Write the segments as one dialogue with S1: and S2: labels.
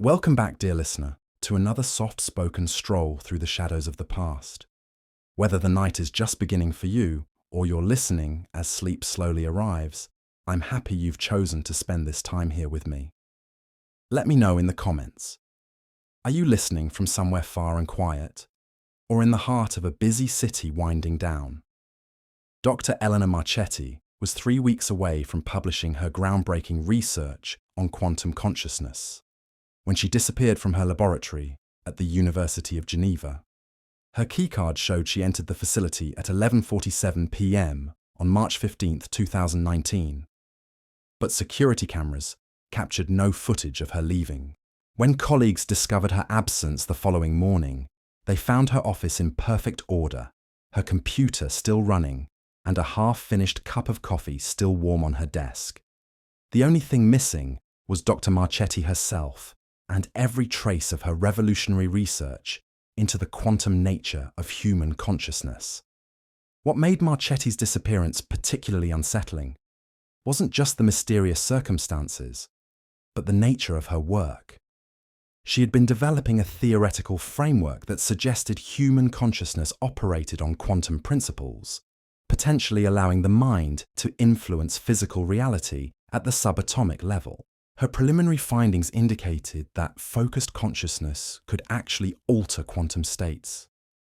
S1: Welcome back, dear listener, to another soft-spoken stroll through the shadows of the past. Whether the night is just beginning for you, or you're listening as sleep slowly arrives, I'm happy you've chosen to spend this time here with me. Let me know in the comments. Are you listening from somewhere far and quiet, or in the heart of a busy city winding down? Dr. Elena Marchetti was 3 weeks away from publishing her groundbreaking research on quantum consciousness when she disappeared from her laboratory at the University of Geneva. Her keycard showed she entered the facility at 11:47 p.m. on March 15, 2019. But security cameras captured no footage of her leaving. When colleagues discovered her absence the following morning, they found her office in perfect order, her computer still running, and a half-finished cup of coffee still warm on her desk. The only thing missing was Dr. Marchetti herself, and every trace of her revolutionary research into the quantum nature of human consciousness. What made Marchetti's disappearance particularly unsettling wasn't just the mysterious circumstances, but the nature of her work. She had been developing a theoretical framework that suggested human consciousness operated on quantum principles, potentially allowing the mind to influence physical reality at the subatomic level. Her preliminary findings indicated that focused consciousness could actually alter quantum states,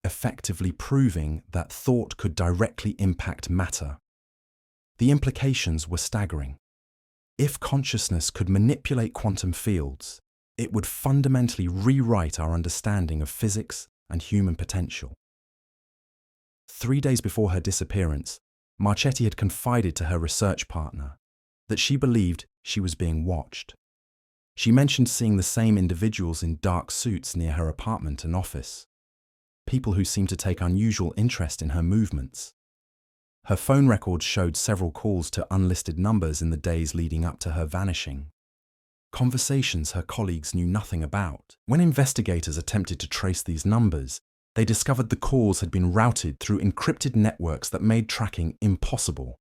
S1: effectively proving that thought could directly impact matter. The implications were staggering. If consciousness could manipulate quantum fields, it would fundamentally rewrite our understanding of physics and human potential. 3 days before her disappearance, Marchetti had confided to her research partner that she believed she was being watched. She mentioned seeing the same individuals in dark suits near her apartment and office, people who seemed to take unusual interest in her movements. Her phone records showed several calls to unlisted numbers in the days leading up to her vanishing. Conversations her colleagues knew nothing about. When investigators attempted to trace these numbers, they discovered the calls had been routed through encrypted networks that made tracking impossible.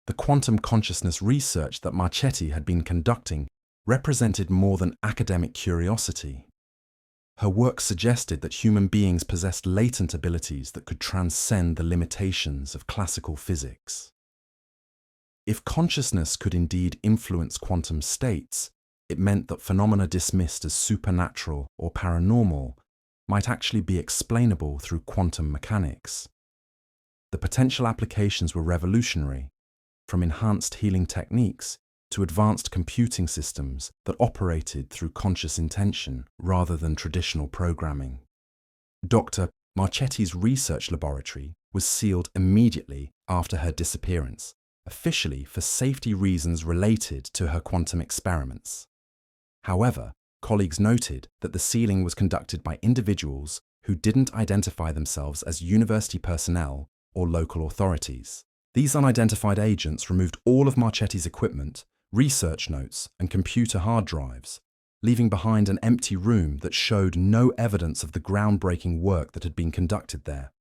S1: The quantum consciousness research that Marchetti had been conducting represented more than academic curiosity. Her work suggested that human beings possessed latent abilities that could transcend the limitations of classical physics. If consciousness could indeed influence quantum states, it meant that phenomena dismissed as supernatural or paranormal might actually be explainable through quantum mechanics. The potential applications were revolutionary, from enhanced healing techniques to advanced computing systems that operated through conscious intention rather than traditional programming. Dr. Marchetti's research laboratory was sealed immediately after her disappearance, officially for safety reasons related to her quantum experiments. However, colleagues noted that the sealing was conducted by individuals who didn't identify themselves as university personnel or local authorities. These unidentified agents removed all of Marchetti's equipment, research notes, and computer hard drives, leaving behind an empty room that showed no evidence of the groundbreaking work that had been conducted there.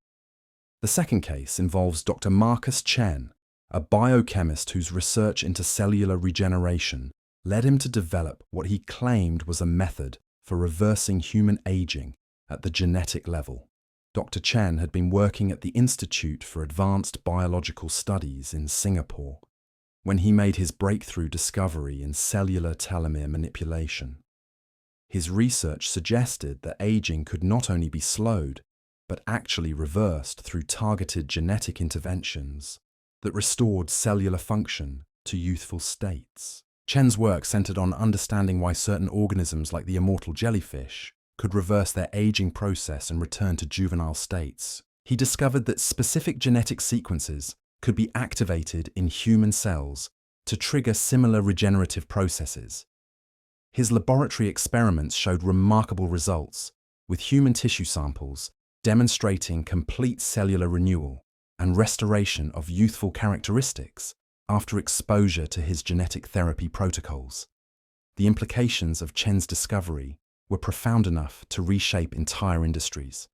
S1: The second case involves Dr. Marcus Chen, a biochemist whose research into cellular regeneration led him to develop what he claimed was a method for reversing human aging at the genetic level. Dr. Chen had been working at the Institute for Advanced Biological Studies in Singapore when he made his breakthrough discovery in cellular telomere manipulation. His research suggested that aging could not only be slowed, but actually reversed through targeted genetic interventions that restored cellular function to youthful states. Chen's work centered on understanding why certain organisms like the immortal jellyfish could reverse their aging process and return to juvenile states. He discovered that specific genetic sequences could be activated in human cells to trigger similar regenerative processes. His laboratory experiments showed remarkable results, with human tissue samples demonstrating complete cellular renewal and restoration of youthful characteristics after exposure to his genetic therapy protocols. The implications of Chen's discovery were profound enough to reshape entire industries.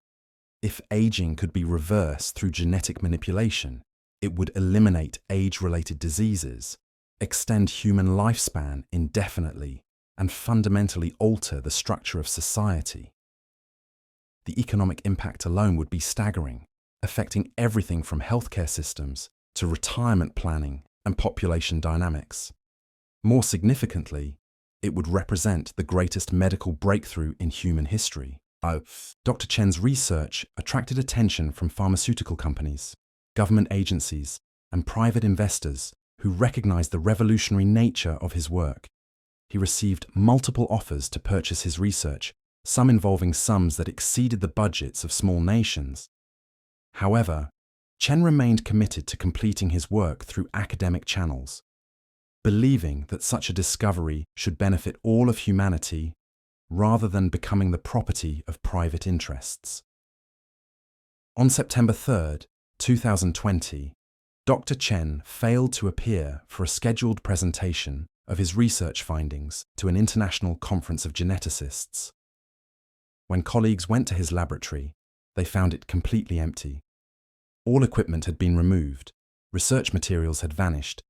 S1: If aging could be reversed through genetic manipulation, it would eliminate age-related diseases, extend human lifespan indefinitely, and fundamentally alter the structure of society. The economic impact alone would be staggering, affecting everything from healthcare systems to retirement planning and population dynamics. More significantly, it would represent the greatest medical breakthrough in human history. Dr. Chen's research attracted attention from pharmaceutical companies, government agencies, and private investors who recognized the revolutionary nature of his work. He received multiple offers to purchase his research, some involving sums that exceeded the budgets of small nations. However, Chen remained committed to completing his work through academic channels, believing that such a discovery should benefit all of humanity rather than becoming the property of private interests. On September 3, 2020, Dr. Chen failed to appear for a scheduled presentation of his research findings to an international conference of geneticists. When colleagues went to his laboratory, they found it completely empty. All equipment had been removed, research materials had vanished,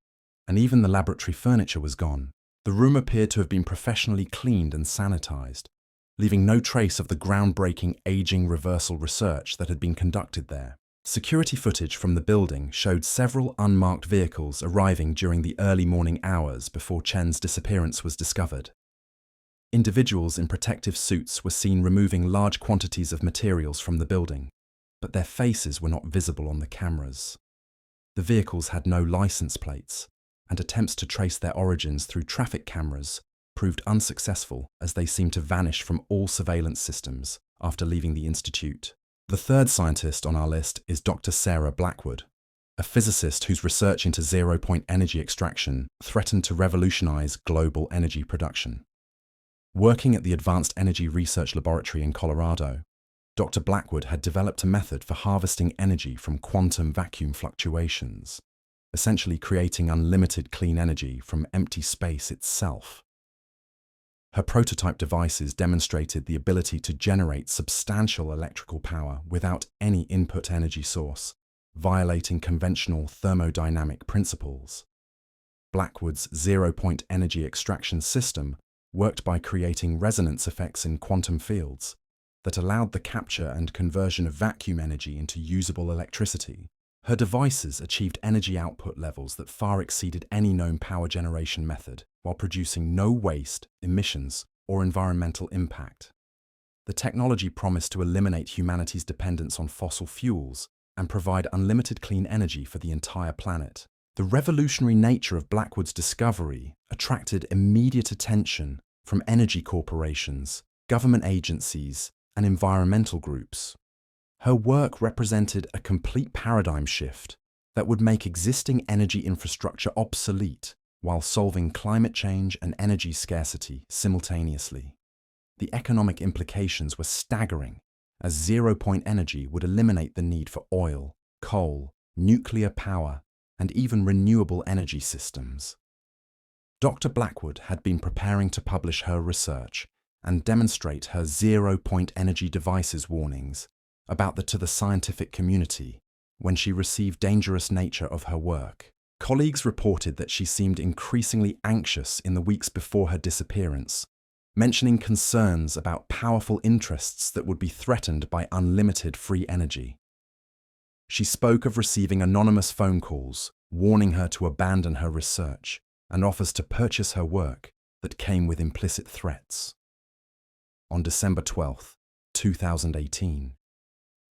S1: and even the laboratory furniture was gone. The room appeared to have been professionally cleaned and sanitized, leaving no trace of the groundbreaking aging reversal research that had been conducted there. Security footage from the building showed several unmarked vehicles arriving during the early morning hours before Chen's disappearance was discovered. Individuals in protective suits were seen removing large quantities of materials from the building, but their faces were not visible on the cameras. The vehicles had no license plates, and attempts to trace their origins through traffic cameras proved unsuccessful as they seemed to vanish from all surveillance systems after leaving the institute. The third scientist on our list is Dr. Sarah Blackwood, a physicist whose research into zero-point energy extraction threatened to revolutionize global energy production. Working at the Advanced Energy Research Laboratory in Colorado, Dr. Blackwood had developed a method for harvesting energy from quantum vacuum fluctuations, essentially creating unlimited clean energy from empty space itself. Her prototype devices demonstrated the ability to generate substantial electrical power without any input energy source, violating conventional thermodynamic principles. Blackwood's zero-point energy extraction system worked by creating resonance effects in quantum fields that allowed the capture and conversion of vacuum energy into usable electricity. Her devices achieved energy output levels that far exceeded any known power generation method, while producing no waste, emissions, or environmental impact. The technology promised to eliminate humanity's dependence on fossil fuels and provide unlimited clean energy for the entire planet. The revolutionary nature of Blackwood's discovery attracted immediate attention from energy corporations, government agencies, and environmental groups. Her work represented a complete paradigm shift that would make existing energy infrastructure obsolete while solving climate change and energy scarcity simultaneously. The economic implications were staggering, as zero-point energy would eliminate the need for oil, coal, nuclear power, and even renewable energy systems. Dr. Blackwood had been preparing to publish her research and demonstrate her zero-point energy devices warnings to the scientific community when she received dangerous nature of her work. Colleagues reported that she seemed increasingly anxious in the weeks before her disappearance, mentioning concerns about powerful interests that would be threatened by unlimited free energy. She spoke of receiving anonymous phone calls warning her to abandon her research and offers to purchase her work that came with implicit threats. On December 12, 2018,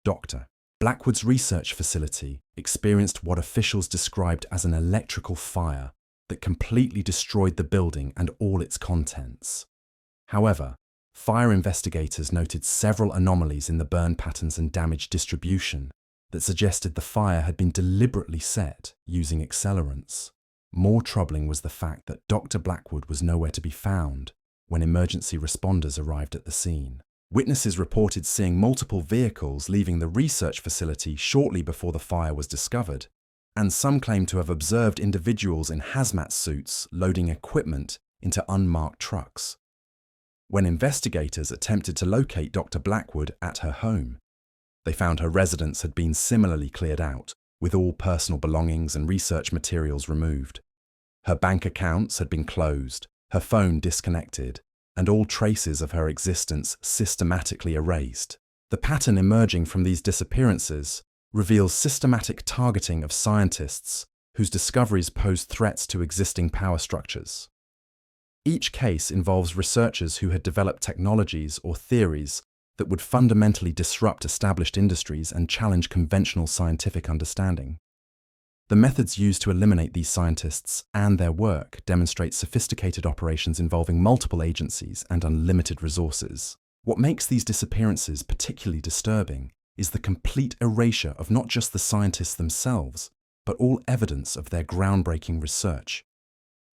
S1: Dr. Blackwood's research facility experienced what officials described as an electrical fire that completely destroyed the building and all its contents. However, fire investigators noted several anomalies in the burn patterns and damage distribution that suggested the fire had been deliberately set using accelerants. More troubling was the fact that Dr. Blackwood was nowhere to be found when emergency responders arrived at the scene. Witnesses reported seeing multiple vehicles leaving the research facility shortly before the fire was discovered, and some claim to have observed individuals in hazmat suits loading equipment into unmarked trucks. When investigators attempted to locate Dr. Blackwood at her home, they found her residence had been similarly cleared out, with all personal belongings and research materials removed. Her bank accounts had been closed, her phone disconnected, and all traces of her existence systematically erased. The pattern emerging from these disappearances reveals systematic targeting of scientists whose discoveries pose threats to existing power structures. Each case involves researchers who had developed technologies or theories that would fundamentally disrupt established industries and challenge conventional scientific understanding. The methods used to eliminate these scientists and their work demonstrate sophisticated operations involving multiple agencies and unlimited resources. What makes these disappearances particularly disturbing is the complete erasure of not just the scientists themselves, but all evidence of their groundbreaking research.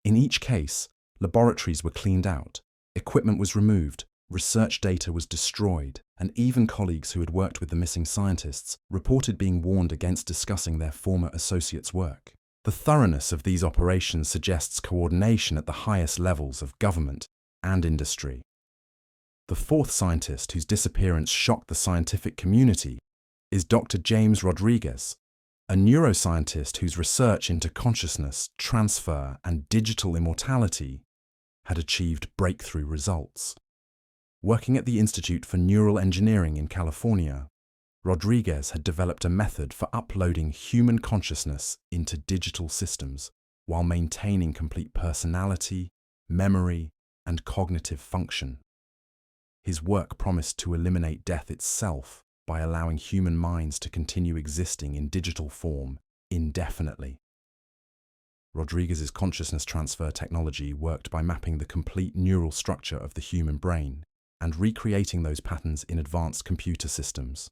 S1: In each case, laboratories were cleaned out, equipment was removed, research data was destroyed, and even colleagues who had worked with the missing scientists reported being warned against discussing their former associates' work. The thoroughness of these operations suggests coordination at the highest levels of government and industry. The fourth scientist whose disappearance shocked the scientific community is Dr. James Rodriguez, a neuroscientist whose research into consciousness, transfer, and digital immortality had achieved breakthrough results. Working at the Institute for Neural Engineering in California, Rodriguez had developed a method for uploading human consciousness into digital systems while maintaining complete personality, memory, and cognitive function. His work promised to eliminate death itself by allowing human minds to continue existing in digital form indefinitely. Rodriguez's consciousness transfer technology worked by mapping the complete neural structure of the human brain and recreating those patterns in advanced computer systems.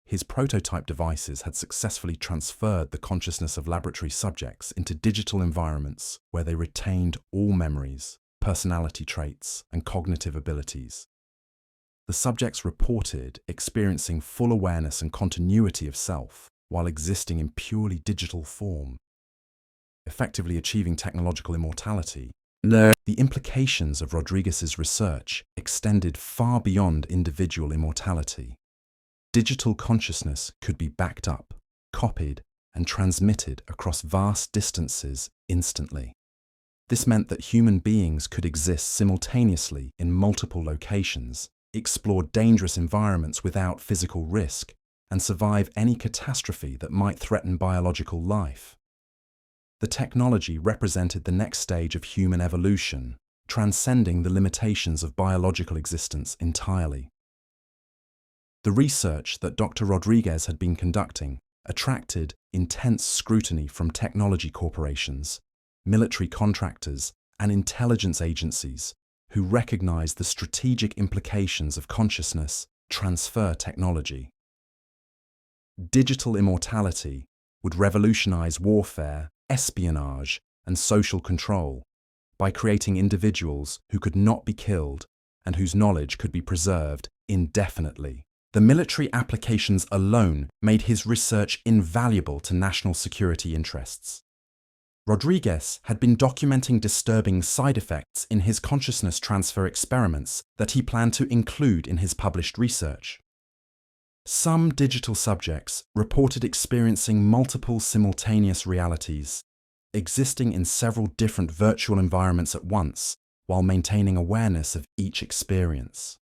S1: His prototype devices had successfully transferred the consciousness of laboratory subjects into digital environments where they retained all memories, personality traits, and cognitive abilities. The subjects reported experiencing full awareness and continuity of self while existing in purely digital form, effectively achieving technological immortality. The implications of Rodriguez's research extended far beyond individual immortality. Digital consciousness could be backed up, copied, and transmitted across vast distances instantly. This meant that human beings could exist simultaneously in multiple locations, explore dangerous environments without physical risk, and survive any catastrophe that might threaten biological life. The technology represented the next stage of human evolution, transcending the limitations of biological existence entirely. The research that Dr. Rodriguez had been conducting attracted intense scrutiny from technology corporations, military contractors, and intelligence agencies who recognized the strategic implications of consciousness transfer technology. Digital immortality would revolutionize warfare, espionage, and social control by creating individuals who could not be killed and whose knowledge could be preserved indefinitely. The military applications alone made his research invaluable to national security interests. Rodriguez had been documenting disturbing side effects in his consciousness transfer experiments that he planned to include in his published research. Some digital subjects reported experiencing multiple simultaneous realities, existing in several different virtual environments at once while maintaining awareness of each experience.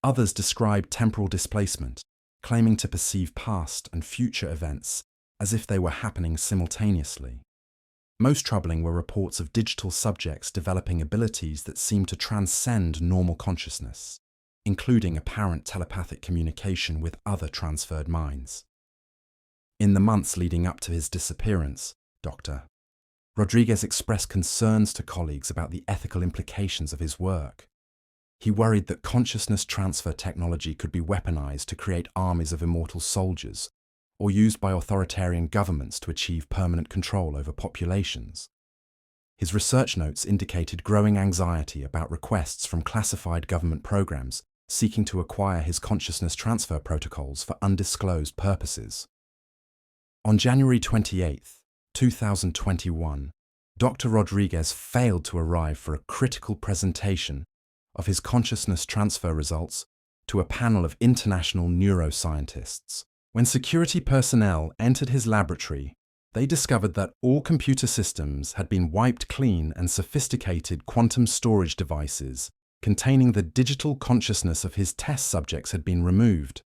S1: Others described temporal displacement, claiming to perceive past and future events as if they were happening simultaneously. Most troubling were reports of digital subjects developing abilities that seemed to transcend normal consciousness, including apparent telepathic communication with other transferred minds. In the months leading up to his disappearance, Dr. Rodriguez expressed concerns to colleagues about the ethical implications of his work. He worried that consciousness transfer technology could be weaponized to create armies of immortal soldiers, or used by authoritarian governments to achieve permanent control over populations. His research notes indicated growing anxiety about requests from classified government programs seeking to acquire his consciousness transfer protocols for undisclosed purposes. On January 28, 2021, Dr. Rodriguez failed to arrive for a critical presentation of his consciousness transfer results to a panel of international neuroscientists. When security personnel entered his laboratory, They discovered that all computer systems had been wiped clean and sophisticated quantum storage devices containing the digital consciousness of his test subjects had been removed.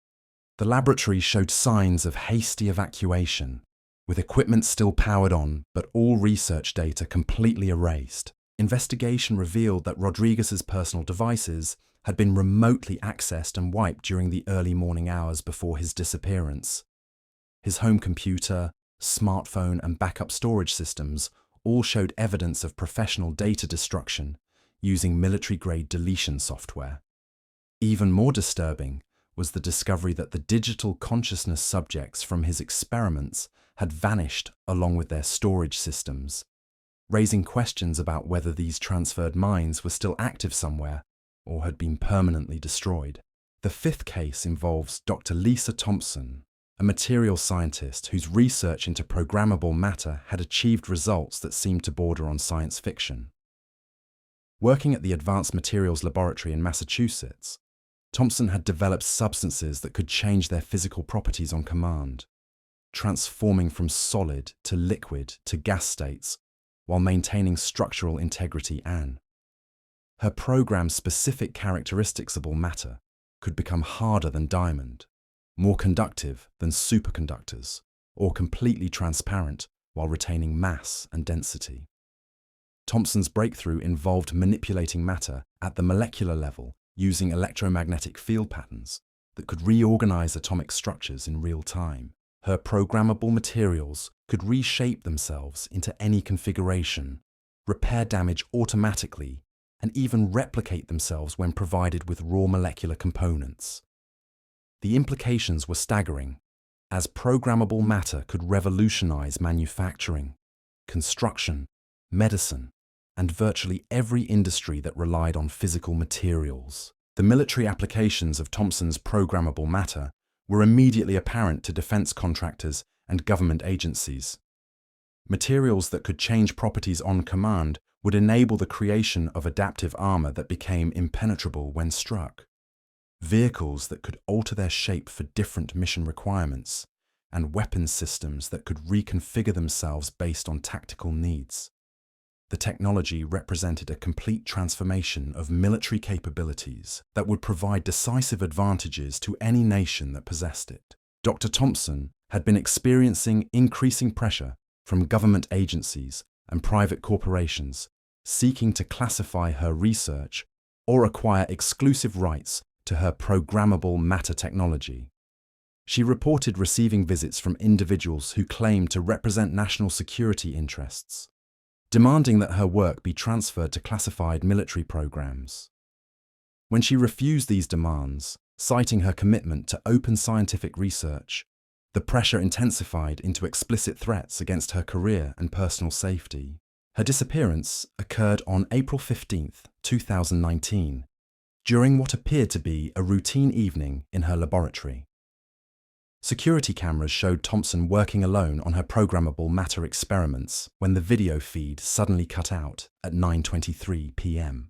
S1: The laboratory showed signs of hasty evacuation, with equipment still powered on but all research data completely erased. Investigation revealed that Rodriguez's personal devices had been remotely accessed and wiped during the early morning hours before his disappearance. His home computer, smartphone, and backup storage systems all showed evidence of professional data destruction using military-grade deletion software. Even more disturbing was the discovery that the digital consciousness subjects from his experiments had vanished along with their storage systems, raising questions about whether these transferred minds were still active somewhere or had been permanently destroyed. The fifth case involves Dr. Lisa Thompson, a materials scientist whose research into programmable matter had achieved results that seemed to border on science fiction. Working at the Advanced Materials Laboratory in Massachusetts, Thompson had developed substances that could change their physical properties on command, transforming from solid to liquid to gas states while maintaining structural integrity. Her program's specific characteristicsable matter could become harder than diamond, more conductive than superconductors, or completely transparent while retaining mass and density. Thompson's breakthrough involved manipulating matter at the molecular level using electromagnetic field patterns that could reorganize atomic structures in real time. Her programmable materials could reshape themselves into any configuration, repair damage automatically, and even replicate themselves when provided with raw molecular components. The implications were staggering, as programmable matter could revolutionize manufacturing, construction, medicine, and virtually every industry that relied on physical materials. The military applications of Thompson's programmable matter were immediately apparent to defense contractors and government agencies. Materials that could change properties on command would enable the creation of adaptive armor that became impenetrable when struck, vehicles that could alter their shape for different mission requirements, and weapons systems that could reconfigure themselves based on tactical needs. The technology represented a complete transformation of military capabilities that would provide decisive advantages to any nation that possessed it. Dr. Thompson had been experiencing increasing pressure from government agencies and private corporations seeking to classify her research or acquire exclusive rights to her programmable matter technology. She reported receiving visits from individuals who claimed to represent national security interests, demanding that her work be transferred to classified military programs. When she refused these demands, citing her commitment to open scientific research, the pressure intensified into explicit threats against her career and personal safety. Her disappearance occurred on April 15, 2019, during what appeared to be a routine evening in her laboratory. Security cameras showed Thompson working alone on her programmable matter experiments when the video feed suddenly cut out at 9:23 p.m.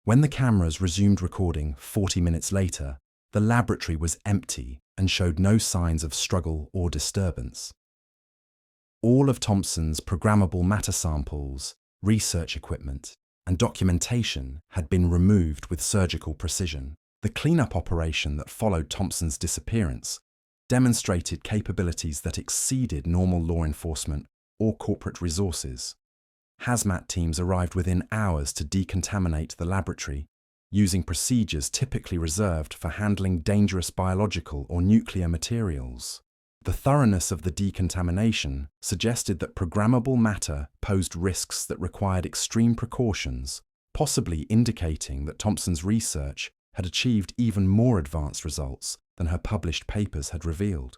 S1: When the cameras resumed recording 40 minutes later, the laboratory was empty and showed no signs of struggle or disturbance. All of Thompson's programmable matter samples, research equipment, and documentation had been removed with surgical precision. The cleanup operation that followed Thompson's disappearance demonstrated capabilities that exceeded normal law enforcement or corporate resources. Hazmat teams arrived within hours to decontaminate the laboratory, using procedures typically reserved for handling dangerous biological or nuclear materials. The thoroughness of the decontamination suggested that programmable matter posed risks that required extreme precautions, possibly indicating that Thompson's research had achieved even more advanced results than her published papers had revealed.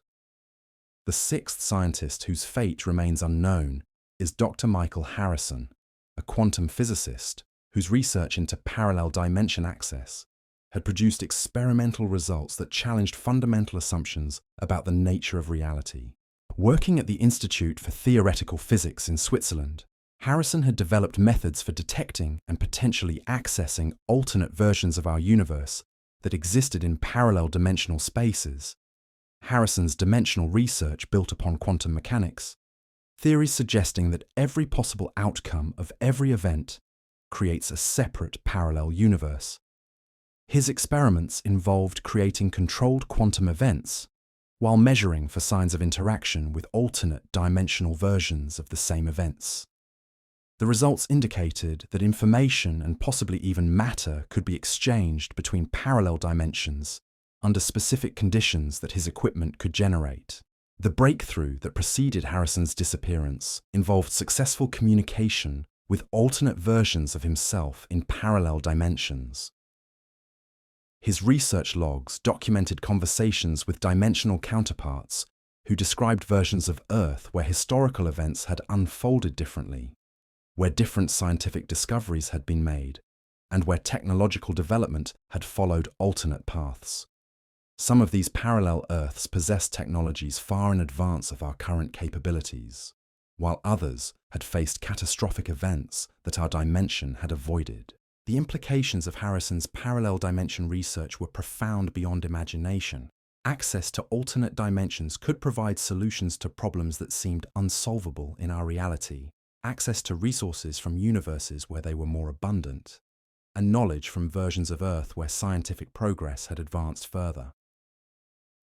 S1: The sixth scientist whose fate remains unknown is Dr. Michael Harrison, a quantum physicist whose research into parallel dimension access had produced experimental results that challenged fundamental assumptions about the nature of reality. Working at the Institute for Theoretical Physics in Switzerland, Harrison had developed methods for detecting and potentially accessing alternate versions of our universe that existed in parallel dimensional spaces. Harrison's dimensional research built upon quantum mechanics, theories suggesting that every possible outcome of every event creates a separate parallel universe. His experiments involved creating controlled quantum events while measuring for signs of interaction with alternate dimensional versions of the same events. The results indicated that information and possibly even matter could be exchanged between parallel dimensions under specific conditions that his equipment could generate. The breakthrough that preceded Harrison's disappearance involved successful communication with alternate versions of himself in parallel dimensions. His research logs documented conversations with dimensional counterparts who described versions of Earth where historical events had unfolded differently, where different scientific discoveries had been made, and where technological development had followed alternate paths. Some of these parallel Earths possessed technologies far in advance of our current capabilities, while others had faced catastrophic events that our dimension had avoided. The implications of Harrison's parallel dimension research were profound beyond imagination. Access to alternate dimensions could provide solutions to problems that seemed unsolvable in our reality, access to resources from universes where they were more abundant, and knowledge from versions of Earth where scientific progress had advanced further.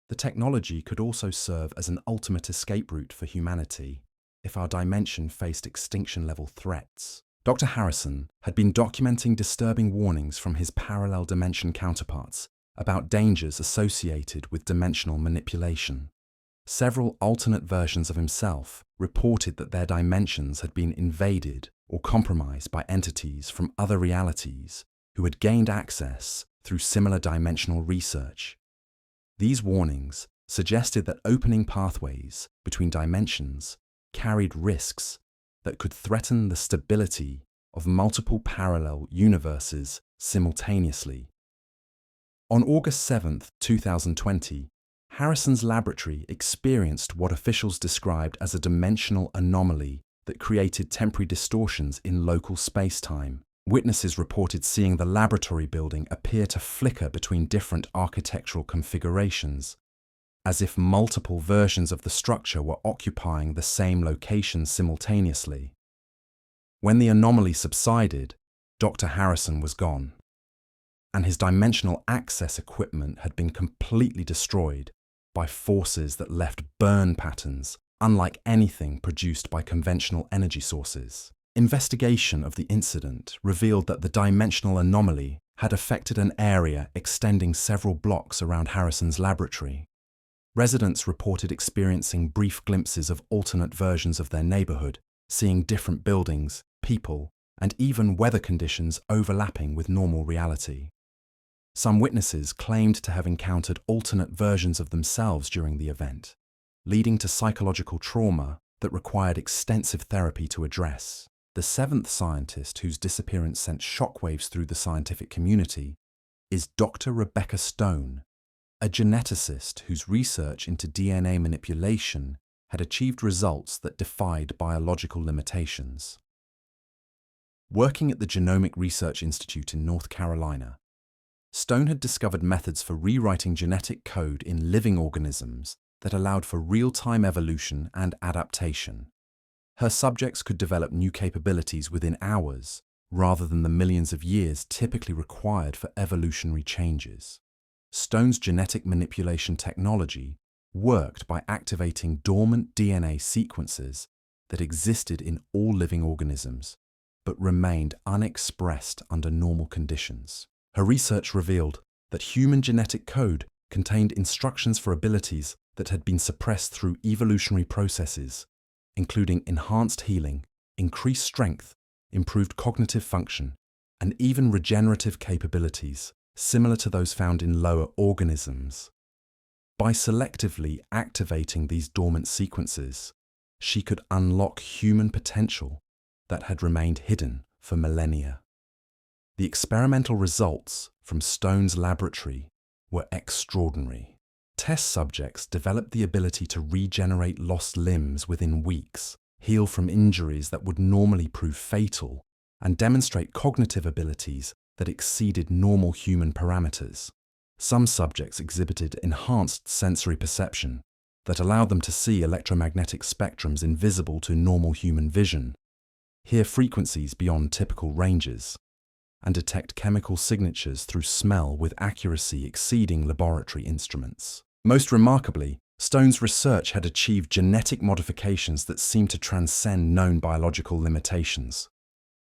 S1: The technology could also serve as an ultimate escape route for humanity if our dimension faced extinction-level threats. Dr. Harrison had been documenting disturbing warnings from his parallel dimension counterparts about dangers associated with dimensional manipulation. Several alternate versions of himself reported that their dimensions had been invaded or compromised by entities from other realities who had gained access through similar dimensional research. These warnings suggested that opening pathways between dimensions carried risks that could threaten the stability of multiple parallel universes simultaneously. On August 7, 2020, Harrison's laboratory experienced what officials described as a dimensional anomaly that created temporary distortions in local space-time. Witnesses reported seeing the laboratory building appear to flicker between different architectural configurations, as if multiple versions of the structure were occupying the same location simultaneously. When the anomaly subsided, Dr. Harrison was gone, and his dimensional access equipment had been completely destroyed by forces that left burn patterns unlike anything produced by conventional energy sources. Investigation of the incident revealed that the dimensional anomaly had affected an area extending several blocks around Harrison's laboratory. Residents reported experiencing brief glimpses of alternate versions of their neighborhood, seeing different buildings, people, and even weather conditions overlapping with normal reality. Some witnesses claimed to have encountered alternate versions of themselves during the event, leading to psychological trauma that required extensive therapy to address. The seventh scientist whose disappearance sent shockwaves through the scientific community is Dr. Rebecca Stone, a geneticist whose research into DNA manipulation had achieved results that defied biological limitations. Working at the Genomic Research Institute in North Carolina, Stone had discovered methods for rewriting genetic code in living organisms that allowed for real-time evolution and adaptation. Her subjects could develop new capabilities within hours, rather than the millions of years typically required for evolutionary changes. Stone's genetic manipulation technology worked by activating dormant DNA sequences that existed in all living organisms, but remained unexpressed under normal conditions. Her research revealed that human genetic code contained instructions for abilities that had been suppressed through evolutionary processes, including enhanced healing, increased strength, improved cognitive function, and even regenerative capabilities, similar to those found in lower organisms. By selectively activating these dormant sequences, she could unlock human potential that had remained hidden for millennia. The experimental results from Stone's laboratory were extraordinary. Test subjects developed the ability to regenerate lost limbs within weeks, heal from injuries that would normally prove fatal, and demonstrate cognitive abilities that exceeded normal human parameters. Some subjects exhibited enhanced sensory perception that allowed them to see electromagnetic spectrums invisible to normal human vision, hear frequencies beyond typical ranges, and detect chemical signatures through smell with accuracy exceeding laboratory instruments. Most remarkably, Stone's research had achieved genetic modifications that seemed to transcend known biological limitations.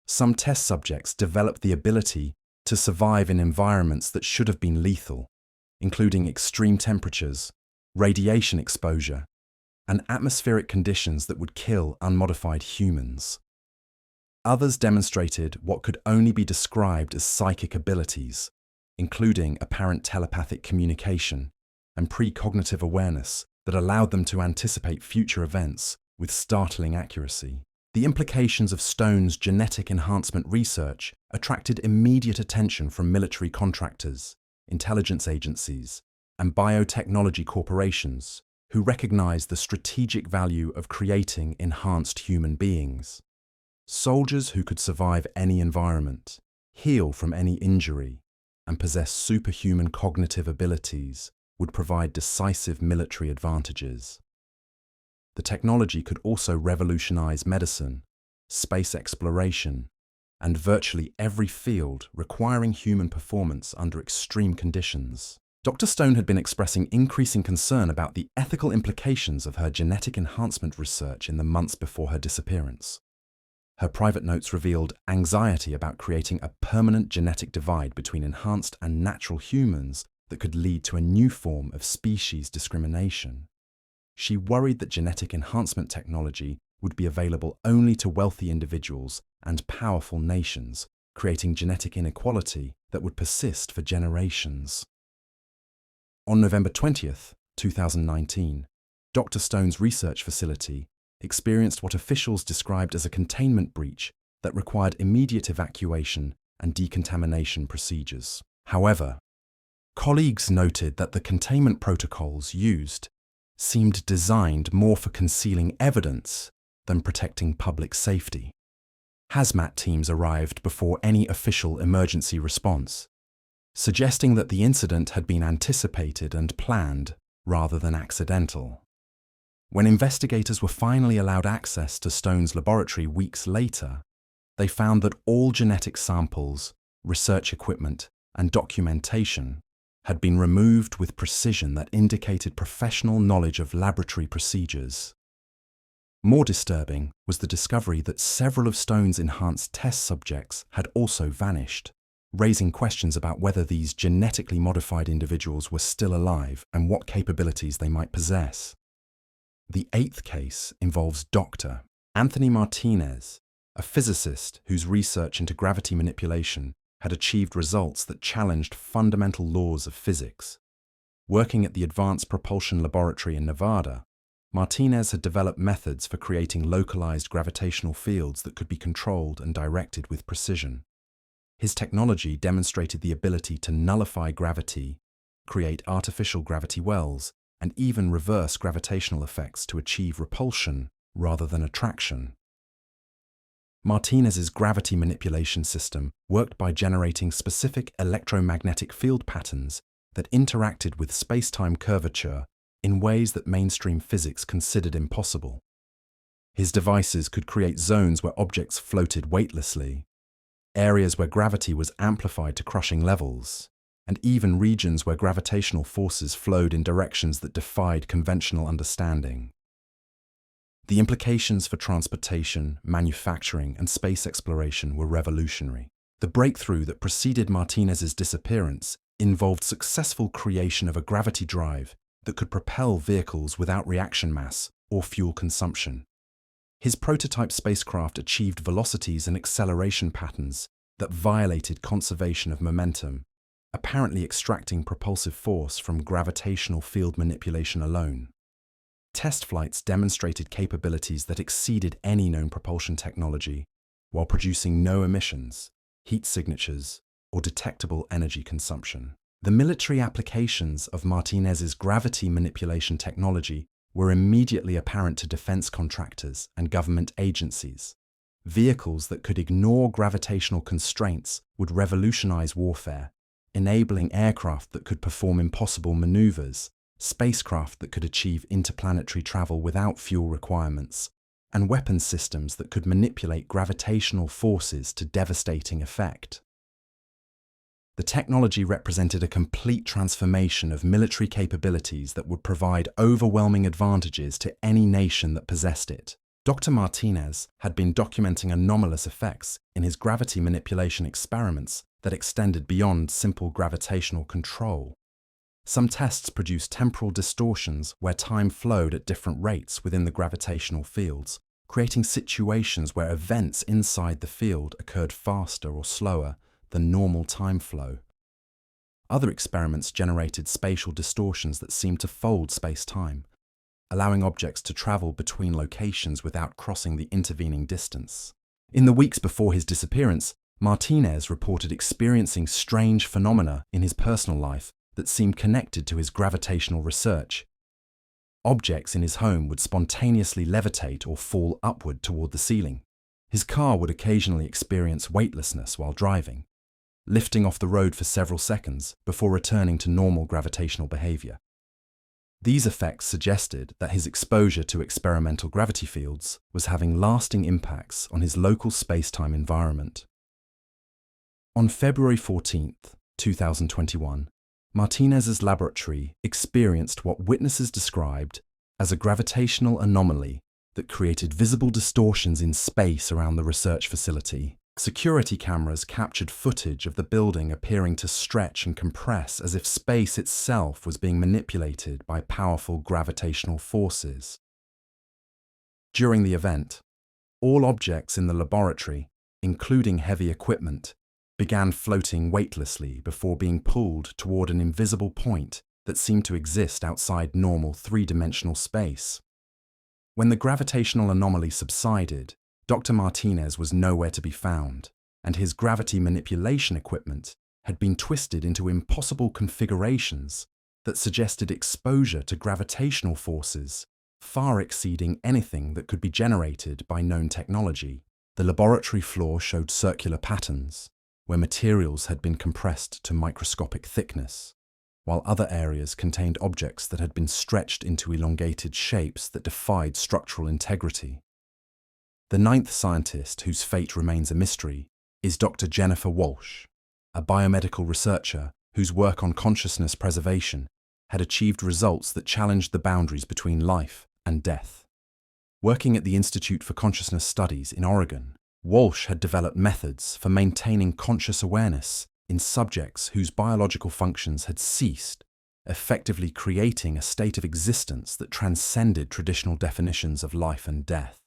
S1: Some test subjects developed the ability to survive in environments that should have been lethal, including extreme temperatures, radiation exposure, and atmospheric conditions that would kill unmodified humans. Others demonstrated what could only be described as psychic abilities, including apparent telepathic communication and precognitive awareness that allowed them to anticipate future events with startling accuracy. The implications of Stone's genetic enhancement research attracted immediate attention from military contractors, intelligence agencies, and biotechnology corporations who recognized the strategic value of creating enhanced human beings. Soldiers who could survive any environment, heal from any injury, and possess superhuman cognitive abilities would provide decisive military advantages. The technology could also revolutionize medicine, space exploration, and virtually every field requiring human performance under extreme conditions. Dr. Stone had been expressing increasing concern about the ethical implications of her genetic enhancement research in the months before her disappearance. Her private notes revealed anxiety about creating a permanent genetic divide between enhanced and natural humans that could lead to a new form of species discrimination. She worried that genetic enhancement technology would be available only to wealthy individuals and powerful nations, creating genetic inequality that would persist for generations. On November 20th, 2019, Dr. Stone's research facility experienced what officials described as a containment breach that required immediate evacuation and decontamination procedures. However, colleagues noted that the containment protocols used seemed designed more for concealing evidence than protecting public safety. Hazmat teams arrived before any official emergency response, suggesting that the incident had been anticipated and planned rather than accidental. When investigators were finally allowed access to Stone's laboratory weeks later, they found that all genetic samples, research equipment, and documentation had been removed with precision that indicated professional knowledge of laboratory procedures. More disturbing was the discovery that several of Stone's enhanced test subjects had also vanished, raising questions about whether these genetically modified individuals were still alive and what capabilities they might possess. The eighth case involves Dr. Anthony Martinez, a physicist whose research into gravity manipulation had achieved results that challenged fundamental laws of physics. Working at the Advanced Propulsion Laboratory in Nevada, Martinez had developed methods for creating localized gravitational fields that could be controlled and directed with precision. His technology demonstrated the ability to nullify gravity, create artificial gravity wells, and even reverse gravitational effects to achieve repulsion rather than attraction. Martinez's gravity manipulation system worked by generating specific electromagnetic field patterns that interacted with space-time curvature in ways that mainstream physics considered impossible. His devices could create zones where objects floated weightlessly, areas where gravity was amplified to crushing levels, and even regions where gravitational forces flowed in directions that defied conventional understanding. The implications for transportation, manufacturing, and space exploration were revolutionary. The breakthrough that preceded Martinez's disappearance involved successful creation of a gravity drive that could propel vehicles without reaction mass or fuel consumption. His prototype spacecraft achieved velocities and acceleration patterns that violated conservation of momentum, apparently extracting propulsive force from gravitational field manipulation alone. Test flights demonstrated capabilities that exceeded any known propulsion technology, while producing no emissions, heat signatures, or detectable energy consumption. The military applications of Martinez's gravity manipulation technology were immediately apparent to defense contractors and government agencies. Vehicles that could ignore gravitational constraints would revolutionize warfare, enabling aircraft that could perform impossible maneuvers, spacecraft that could achieve interplanetary travel without fuel requirements, and weapons systems that could manipulate gravitational forces to devastating effect. The technology represented a complete transformation of military capabilities that would provide overwhelming advantages to any nation that possessed it. Dr. Martinez had been documenting anomalous effects in his gravity manipulation experiments that extended beyond simple gravitational control. Some tests produced temporal distortions where time flowed at different rates within the gravitational fields, creating situations where events inside the field occurred faster or slower than normal time flow. Other experiments generated spatial distortions that seemed to fold space-time, allowing objects to travel between locations without crossing the intervening distance. In the weeks before his disappearance, Martinez reported experiencing strange phenomena in his personal life that seemed connected to his gravitational research. Objects in his home would spontaneously levitate or fall upward toward the ceiling. His car would occasionally experience weightlessness while driving, lifting off the road for several seconds before returning to normal gravitational behavior. These effects suggested that his exposure to experimental gravity fields was having lasting impacts on his local space-time environment. On February 14, 2021, Martinez's laboratory experienced what witnesses described as a gravitational anomaly that created visible distortions in space around the research facility. Security cameras captured footage of the building appearing to stretch and compress as if space itself was being manipulated by powerful gravitational forces. During the event, all objects in the laboratory, including heavy equipment, began floating weightlessly before being pulled toward an invisible point that seemed to exist outside normal three-dimensional space. When the gravitational anomaly subsided, Dr. Martinez was nowhere to be found, and his gravity manipulation equipment had been twisted into impossible configurations that suggested exposure to gravitational forces far exceeding anything that could be generated by known technology. The laboratory floor showed circular patterns, where materials had been compressed to microscopic thickness, while other areas contained objects that had been stretched into elongated shapes that defied structural integrity. The ninth scientist, whose fate remains a mystery, is Dr. Jennifer Walsh, a biomedical researcher whose work on consciousness preservation had achieved results that challenged the boundaries between life and death. Working at the Institute for Consciousness Studies in Oregon, Walsh had developed methods for maintaining conscious awareness in subjects whose biological functions had ceased, effectively creating a state of existence that transcended traditional definitions of life and death.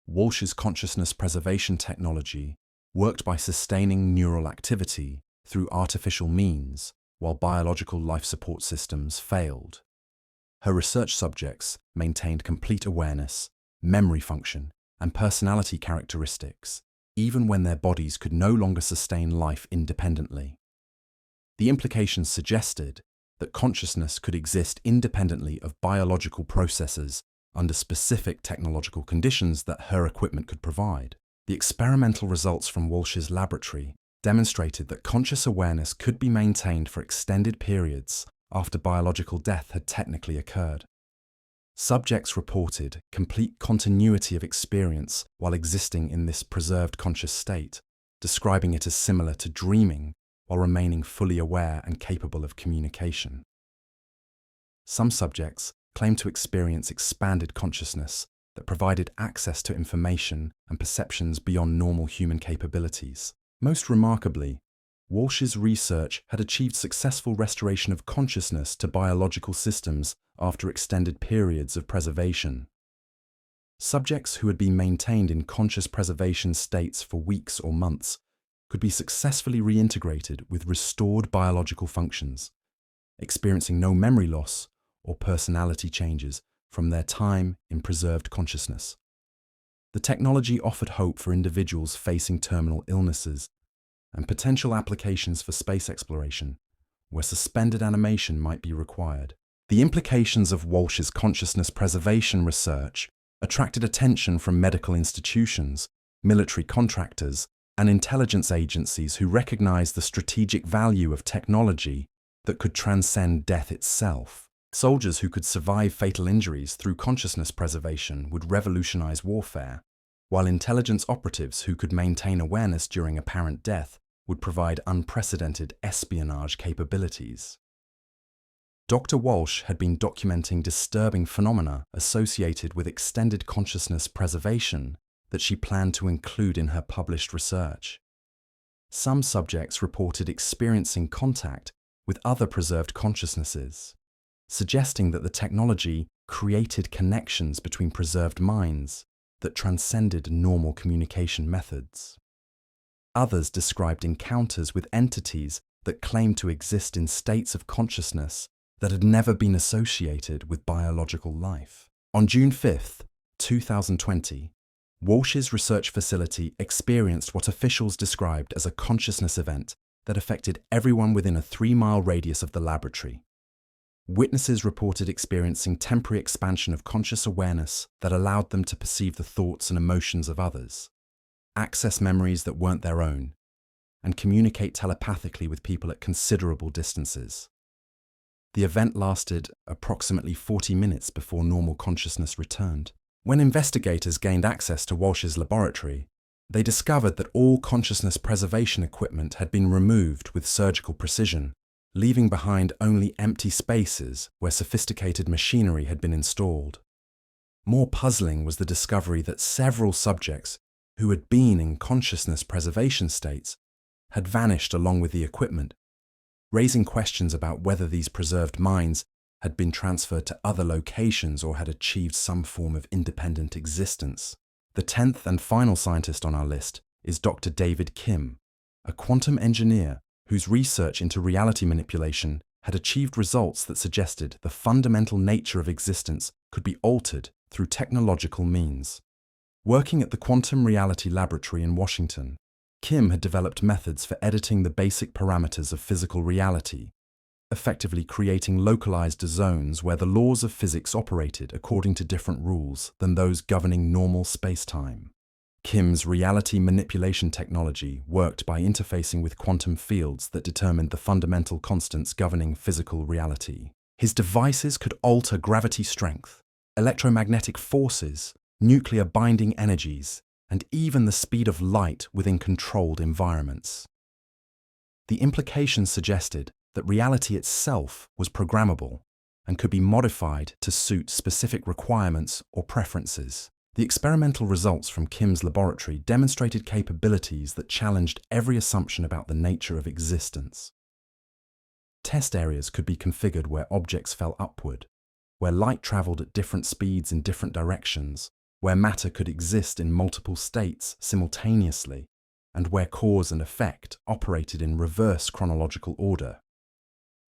S1: Walsh's consciousness preservation technology worked by sustaining neural activity through artificial means while biological life support systems failed. Her research subjects maintained complete awareness, memory function, and personality characteristics, even when their bodies could no longer sustain life independently. The implications suggested that consciousness could exist independently of biological processes under specific technological conditions that her equipment could provide. The experimental results from Walsh's laboratory demonstrated that conscious awareness could be maintained for extended periods after biological death had technically occurred. Subjects reported complete continuity of experience while existing in this preserved conscious state, describing it as similar to dreaming while remaining fully aware and capable of communication. Some subjects claimed to experience expanded consciousness that provided access to information and perceptions beyond normal human capabilities. Most remarkably, Walsh's research had achieved successful restoration of consciousness to biological systems after extended periods of preservation. Subjects who had been maintained in conscious preservation states for weeks or months could be successfully reintegrated with restored biological functions, experiencing no memory loss or personality changes from their time in preserved consciousness. The technology offered hope for individuals facing terminal illnesses and potential applications for space exploration, where suspended animation might be required. The implications of Walsh's consciousness preservation research attracted attention from medical institutions, military contractors, and intelligence agencies who recognize the strategic value of technology that could transcend death itself. Soldiers who could survive fatal injuries through consciousness preservation would revolutionize warfare, while intelligence operatives who could maintain awareness during apparent death would provide unprecedented espionage capabilities. Dr. Walsh had been documenting disturbing phenomena associated with extended consciousness preservation that she planned to include in her published research. Some subjects reported experiencing contact with other preserved consciousnesses, suggesting that the technology created connections between preserved minds that transcended normal communication methods. Others described encounters with entities that claimed to exist in states of consciousness that had never been associated with biological life. On June 5, 2020, Walsh's research facility experienced what officials described as a consciousness event that affected everyone within a 3-mile radius of the laboratory. Witnesses reported experiencing temporary expansion of conscious awareness that allowed them to perceive the thoughts and emotions of others, access memories that weren't their own, and communicate telepathically with people at considerable distances. The event lasted approximately 40 minutes before normal consciousness returned. When investigators gained access to Walsh's laboratory, they discovered that all consciousness preservation equipment had been removed with surgical precision, leaving behind only empty spaces where sophisticated machinery had been installed. More puzzling was the discovery that several subjects who had been in consciousness preservation states had vanished along with the equipment, raising questions about whether these preserved minds had been transferred to other locations or had achieved some form of independent existence. The 10th and final scientist on our list is Dr. David Kim, a quantum engineer whose research into reality manipulation had achieved results that suggested the fundamental nature of existence could be altered through technological means. Working at the Quantum Reality Laboratory in Washington, Kim had developed methods for editing the basic parameters of physical reality, effectively creating localized zones where the laws of physics operated according to different rules than those governing normal space-time. Kim's reality manipulation technology worked by interfacing with quantum fields that determined the fundamental constants governing physical reality. His devices could alter gravity strength, electromagnetic forces, nuclear binding energies, and even the speed of light within controlled environments. The implications suggested that reality itself was programmable and could be modified to suit specific requirements or preferences. The experimental results from Kim's laboratory demonstrated capabilities that challenged every assumption about the nature of existence. Test areas could be configured where objects fell upward, where light traveled at different speeds in different directions, where matter could exist in multiple states simultaneously, and where cause and effect operated in reverse chronological order.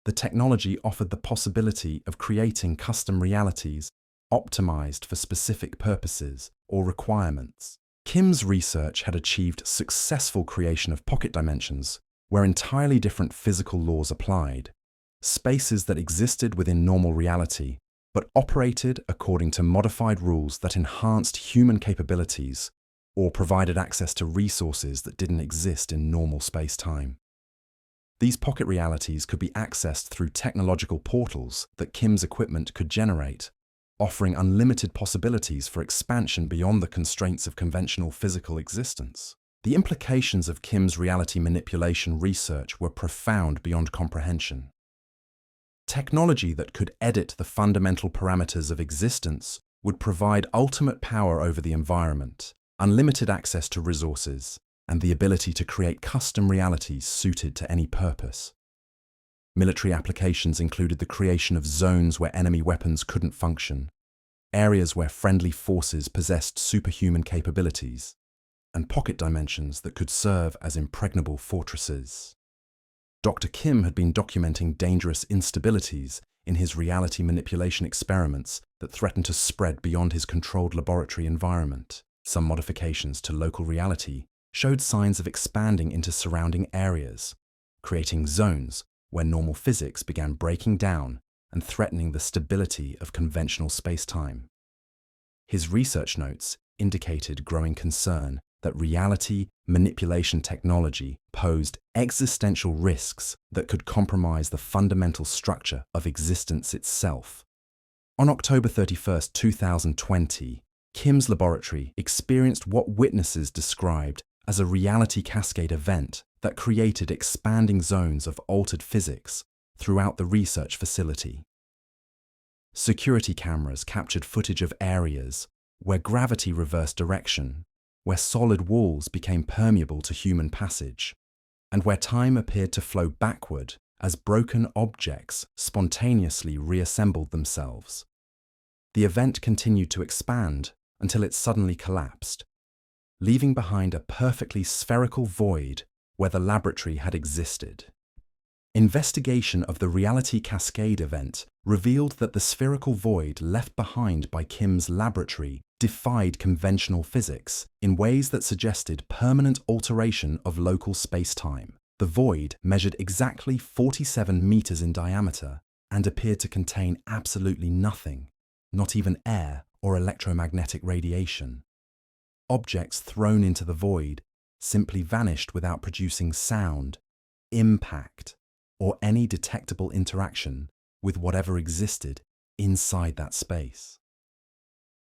S1: The technology offered the possibility of creating custom realities optimized for specific purposes or requirements. Kim's research had achieved successful creation of pocket dimensions where entirely different physical laws applied, spaces that existed within normal reality but operated according to modified rules that enhanced human capabilities or provided access to resources that didn't exist in normal space-time. These pocket realities could be accessed through technological portals that Kim's equipment could generate, offering unlimited possibilities for expansion beyond the constraints of conventional physical existence. The implications of Kim's reality manipulation research were profound beyond comprehension. Technology that could edit the fundamental parameters of existence would provide ultimate power over the environment, unlimited access to resources, and the ability to create custom realities suited to any purpose. Military applications included the creation of zones where enemy weapons couldn't function, areas where friendly forces possessed superhuman capabilities, and pocket dimensions that could serve as impregnable fortresses. Dr. Kim had been documenting dangerous instabilities in his reality manipulation experiments that threatened to spread beyond his controlled laboratory environment. Some modifications to local reality showed signs of expanding into surrounding areas, creating zones where normal physics began breaking down and threatening the stability of conventional space-time. His research notes indicated growing concern that reality manipulation technology posed existential risks that could compromise the fundamental structure of existence itself. On October 31st, 2020, Kim's laboratory experienced what witnesses described as a reality cascade event that created expanding zones of altered physics throughout the research facility. Security cameras captured footage of areas where gravity reversed direction, where solid walls became permeable to human passage, and where time appeared to flow backward as broken objects spontaneously reassembled themselves. The event continued to expand until it suddenly collapsed, leaving behind a perfectly spherical void where the laboratory had existed. Investigation of the reality cascade event revealed that the spherical void left behind by Kim's laboratory defied conventional physics in ways that suggested permanent alteration of local space-time. The void measured exactly 47 meters in diameter and appeared to contain absolutely nothing, not even air or electromagnetic radiation. Objects thrown into the void simply vanished without producing sound, impact, or any detectable interaction with whatever existed inside that space.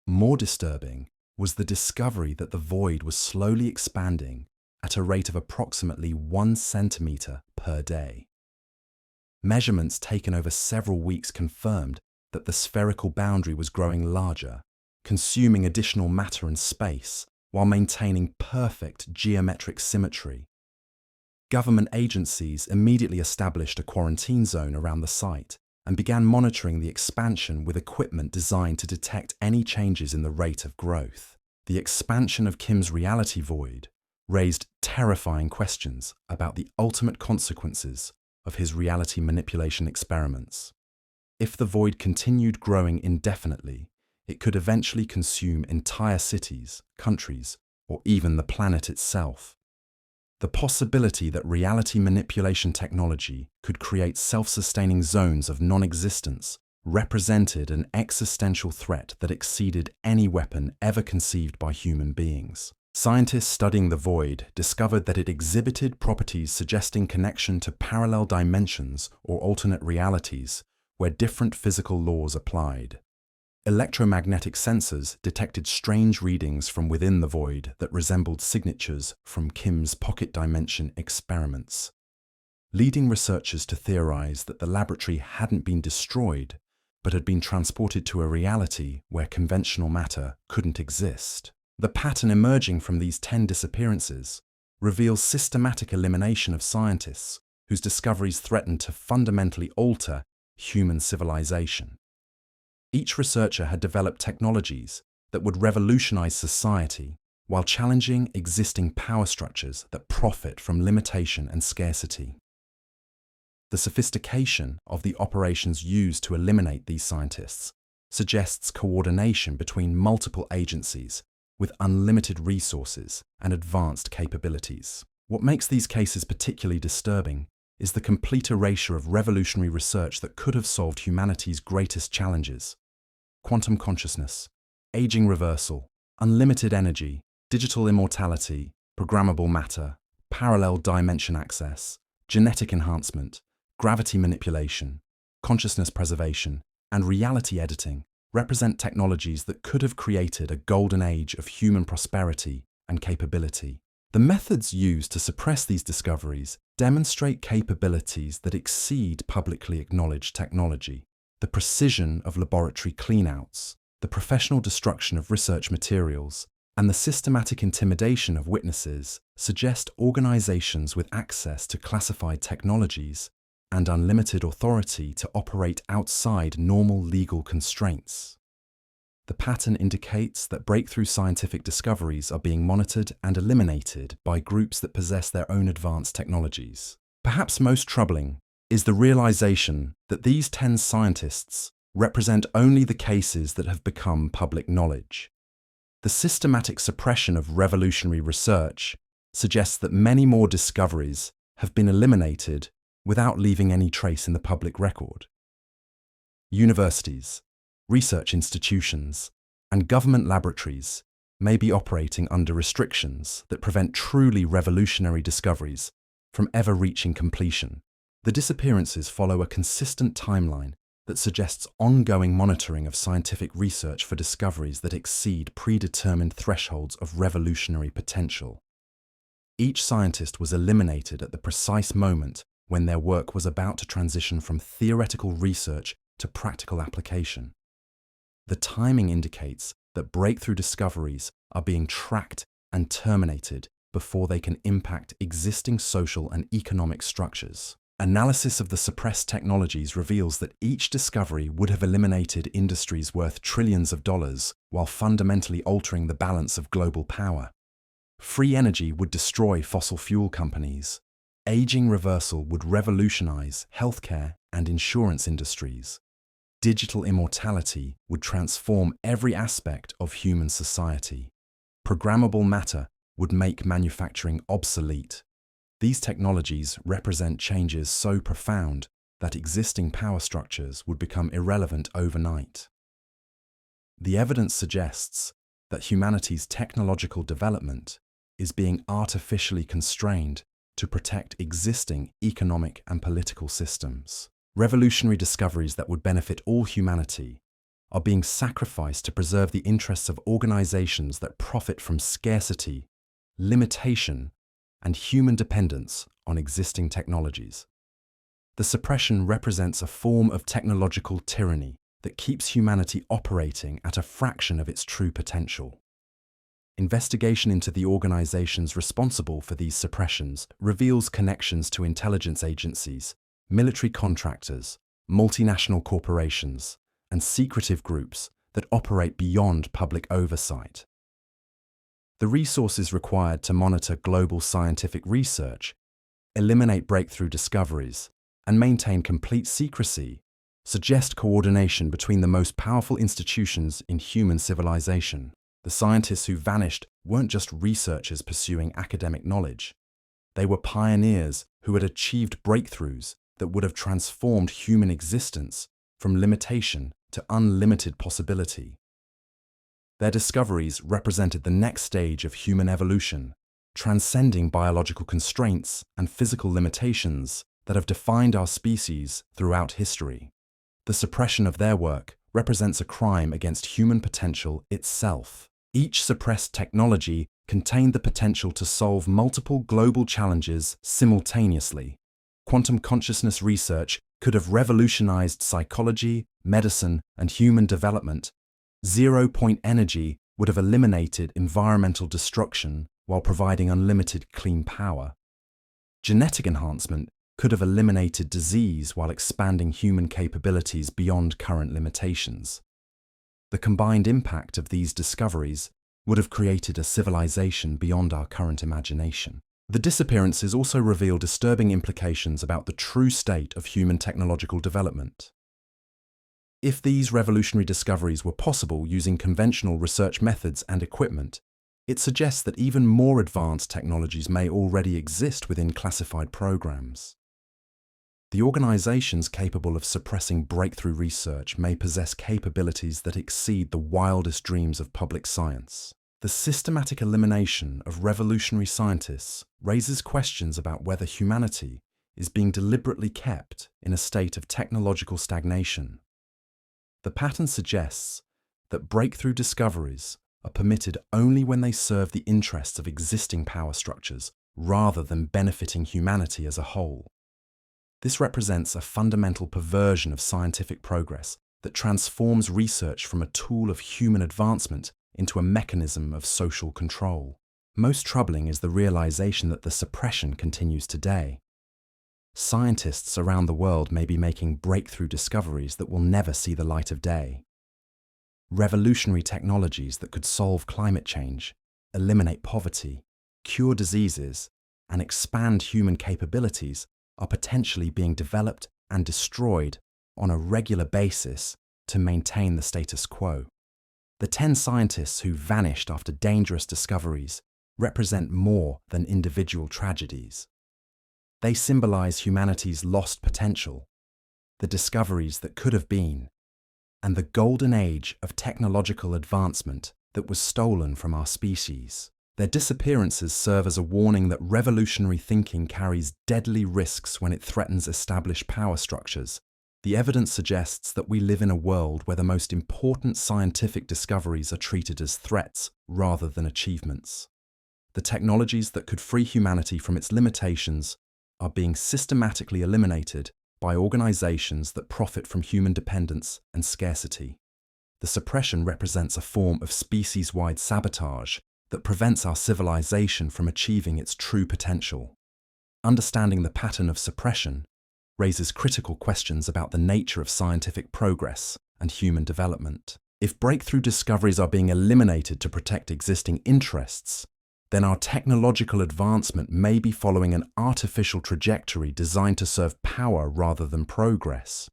S1: More disturbing was the discovery that the void was slowly expanding at a rate of approximately 1 centimeter per day. Measurements taken over several weeks confirmed that the spherical boundary was growing larger, consuming additional matter and space while maintaining perfect geometric symmetry. Government agencies immediately established a quarantine zone around the site and began monitoring the expansion with equipment designed to detect any changes in the rate of growth. The expansion of Kim's reality void raised terrifying questions about the ultimate consequences of his reality manipulation experiments. If the void continued growing indefinitely, it could eventually consume entire cities, countries, or even the planet itself. The possibility that reality manipulation technology could create self-sustaining zones of non-existence represented an existential threat that exceeded any weapon ever conceived by human beings. Scientists studying the void discovered that it exhibited properties suggesting connection to parallel dimensions or alternate realities where different physical laws applied. Electromagnetic sensors detected strange readings from within the void that resembled signatures from Kim's pocket dimension experiments, leading researchers to theorize that the laboratory hadn't been destroyed, but had been transported to a reality where conventional matter couldn't exist. The pattern emerging from these 10 disappearances reveals systematic elimination of scientists whose discoveries threatened to fundamentally alter human civilization. Each researcher had developed technologies that would revolutionize society while challenging existing power structures that profit from limitation and scarcity. The sophistication of the operations used to eliminate these scientists suggests coordination between multiple agencies with unlimited resources and advanced capabilities. What makes these cases particularly disturbing is the complete erasure of revolutionary research that could have solved humanity's greatest challenges: quantum consciousness, aging reversal, unlimited energy, digital immortality, programmable matter, parallel dimension access, genetic enhancement, gravity manipulation, consciousness preservation, and reality editing represent technologies that could have created a golden age of human prosperity and capability. The methods used to suppress these discoveries demonstrate capabilities that exceed publicly acknowledged technology. The precision of laboratory cleanouts, the professional destruction of research materials, and the systematic intimidation of witnesses suggest organizations with access to classified technologies and unlimited authority to operate outside normal legal constraints. The pattern indicates that breakthrough scientific discoveries are being monitored and eliminated by groups that possess their own advanced technologies. Perhaps most troubling is the realization that these 10 scientists represent only the cases that have become public knowledge. The systematic suppression of revolutionary research suggests that many more discoveries have been eliminated without leaving any trace in the public record. Universities, research institutions, and government laboratories may be operating under restrictions that prevent truly revolutionary discoveries from ever reaching completion. The disappearances follow a consistent timeline that suggests ongoing monitoring of scientific research for discoveries that exceed predetermined thresholds of revolutionary potential. Each scientist was eliminated at the precise moment when their work was about to transition from theoretical research to practical application. The timing indicates that breakthrough discoveries are being tracked and terminated before they can impact existing social and economic structures. Analysis of the suppressed technologies reveals that each discovery would have eliminated industries worth trillions of dollars while fundamentally altering the balance of global power. Free energy would destroy fossil fuel companies. Aging reversal would revolutionize healthcare and insurance industries. Digital immortality would transform every aspect of human society. Programmable matter would make manufacturing obsolete. These technologies represent changes so profound that existing power structures would become irrelevant overnight. The evidence suggests that humanity's technological development is being artificially constrained to protect existing economic and political systems. Revolutionary discoveries that would benefit all humanity are being sacrificed to preserve the interests of organizations that profit from scarcity, limitation, and human dependence on existing technologies. The suppression represents a form of technological tyranny that keeps humanity operating at a fraction of its true potential. Investigation into the organizations responsible for these suppressions reveals connections to intelligence agencies, military contractors, multinational corporations, and secretive groups that operate beyond public oversight. The resources required to monitor global scientific research, eliminate breakthrough discoveries, and maintain complete secrecy suggest coordination between the most powerful institutions in human civilization. The scientists who vanished weren't just researchers pursuing academic knowledge. They were pioneers who had achieved breakthroughs that would have transformed human existence from limitation to unlimited possibility. Their discoveries represented the next stage of human evolution, transcending biological constraints and physical limitations that have defined our species throughout history. The suppression of their work represents a crime against human potential itself. Each suppressed technology contained the potential to solve multiple global challenges simultaneously. Quantum consciousness research could have revolutionized psychology, medicine, and human development. Zero-point energy would have eliminated environmental destruction while providing unlimited clean power. Genetic enhancement could have eliminated disease while expanding human capabilities beyond current limitations. The combined impact of these discoveries would have created a civilization beyond our current imagination. The disappearances also reveal disturbing implications about the true state of human technological development. If these revolutionary discoveries were possible using conventional research methods and equipment, it suggests that even more advanced technologies may already exist within classified programs. The organizations capable of suppressing breakthrough research may possess capabilities that exceed the wildest dreams of public science. The systematic elimination of revolutionary scientists raises questions about whether humanity is being deliberately kept in a state of technological stagnation. The pattern suggests that breakthrough discoveries are permitted only when they serve the interests of existing power structures rather than benefiting humanity as a whole. This represents a fundamental perversion of scientific progress that transforms research from a tool of human advancement into a mechanism of social control. Most troubling is the realization that the suppression continues today. Scientists around the world may be making breakthrough discoveries that will never see the light of day. Revolutionary technologies that could solve climate change, eliminate poverty, cure diseases, and expand human capabilities are potentially being developed and destroyed on a regular basis to maintain the status quo. The 10 scientists who vanished after dangerous discoveries represent more than individual tragedies. They symbolize humanity's lost potential, the discoveries that could have been, and the golden age of technological advancement that was stolen from our species. Their disappearances serve as a warning that revolutionary thinking carries deadly risks when it threatens established power structures. The evidence suggests that we live in a world where the most important scientific discoveries are treated as threats rather than achievements. The technologies that could free humanity from its limitations are being systematically eliminated by organizations that profit from human dependence and scarcity. The suppression represents a form of species-wide sabotage that prevents our civilization from achieving its true potential. Understanding the pattern of suppression raises critical questions about the nature of scientific progress and human development. If breakthrough discoveries are being eliminated to protect existing interests, then our technological advancement may be following an artificial trajectory designed to serve power rather than progress.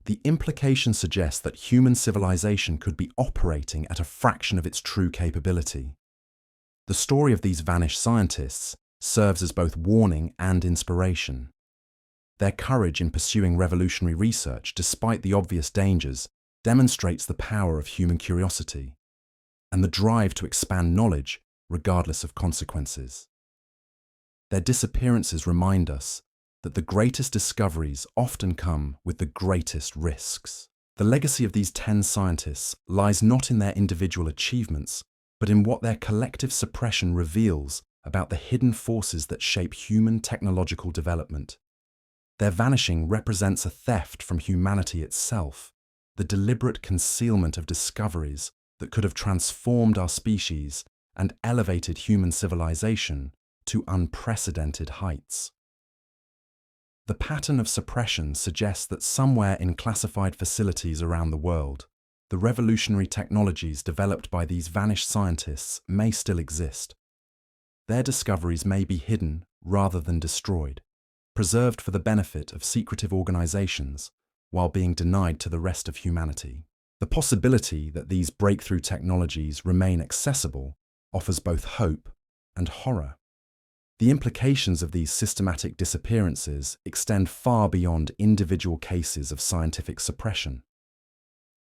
S1: The implication suggests that human civilization could be operating at a fraction of its true capability. The story of these vanished scientists serves as both warning and inspiration. Their courage in pursuing revolutionary research, despite the obvious dangers, demonstrates the power of human curiosity and the drive to expand knowledge regardless of consequences. Their disappearances remind us that the greatest discoveries often come with the greatest risks. The legacy of these 10 scientists lies not in their individual achievements, but in what their collective suppression reveals about the hidden forces that shape human technological development. Their vanishing represents a theft from humanity itself, the deliberate concealment of discoveries that could have transformed our species and elevated human civilization to unprecedented heights. The pattern of suppression suggests that somewhere in classified facilities around the world, the revolutionary technologies developed by these vanished scientists may still exist. Their discoveries may be hidden rather than destroyed, preserved for the benefit of secretive organizations while being denied to the rest of humanity. The possibility that these breakthrough technologies remain accessible offers both hope and horror. The implications of these systematic disappearances extend far beyond individual cases of scientific suppression.